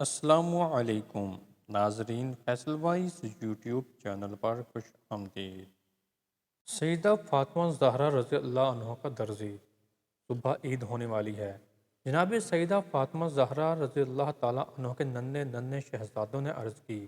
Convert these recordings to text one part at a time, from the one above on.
السلام علیکم ناظرین، فیصل وائس یوٹیوب چینل پر خوش آمدید۔ سیدہ فاطمہ زہرا رضی اللہ عنہ کا درزی، صبح عید ہونے والی ہے۔ جناب سیدہ فاطمہ زہرا رضی اللہ تعالیٰ عنہ کے ننھے ننھے شہزادوں نے عرض کی،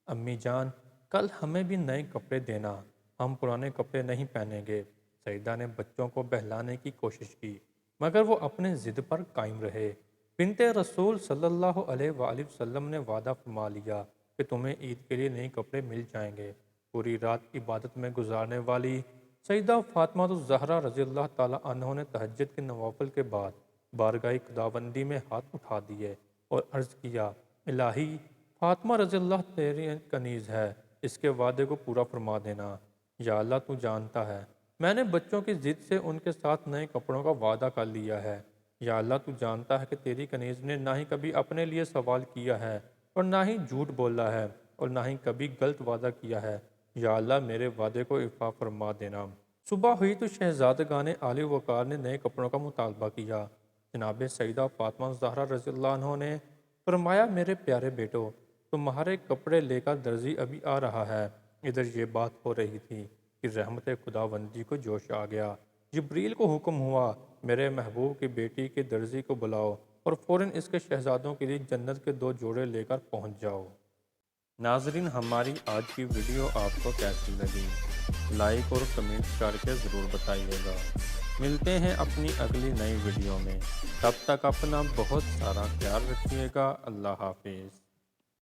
امی جان کل ہمیں بھی نئے کپڑے دینا، ہم پرانے کپڑے نہیں پہنیں گے۔ سیدہ نے بچوں کو بہلانے کی کوشش کی مگر وہ اپنے ضد پر قائم رہے۔ بنت رسول صلی اللہ علیہ وآلہ وسلم نے وعدہ فرما لیا کہ تمہیں عید کے لیے نئے کپڑے مل جائیں گے۔ پوری رات عبادت میں گزارنے والی سیدہ فاطمہ الزہرا رضی اللہ تعالیٰ عنہ نے تہجد کے نوافل کے بعد بارگاہ خداوندی میں ہاتھ اٹھا دیے اور عرض کیا، الہی فاطمہ رضی اللہ تیری کنیز ہے، اس کے وعدے کو پورا فرما دینا۔ یا اللہ تو جانتا ہے میں نے بچوں کی ضد سے ان کے ساتھ نئے کپڑوں کا وعدہ کر لیا ہے۔ یا اللہ تو جانتا ہے کہ تیری کنیز نے نہ ہی کبھی اپنے لیے سوال کیا ہے اور نہ ہی جھوٹ بولا ہے اور نہ ہی کبھی غلط وعدہ کیا ہے۔ یا اللہ میرے وعدے کو وفا فرما دینا۔ صبح ہوئی تو شہزادگان عالی وقار نے نئے کپڑوں کا مطالبہ کیا۔ جناب سیدہ فاطمہ زہرا رضی اللہ عنہ نے فرمایا، میرے پیارے بیٹو، تمہارے کپڑے لے کر درزی ابھی آ رہا ہے۔ ادھر یہ بات ہو رہی تھی کہ رحمت خداوندی کو جوش آ گیا۔ جبریل کو حکم ہوا، میرے محبوب کی بیٹی کے درزی کو بلاؤ اور فوراً اس کے شہزادوں کے لیے جنت کے 2 جوڑے لے کر پہنچ جاؤ۔ ناظرین، ہماری آج کی ویڈیو آپ کو کیسی لگی؟ لائک اور کمنٹ کر کے ضرور بتائیے گا۔ ملتے ہیں اپنی اگلی نئی ویڈیو میں، تب تک اپنا بہت سارا خیال رکھیے گا۔ اللہ حافظ۔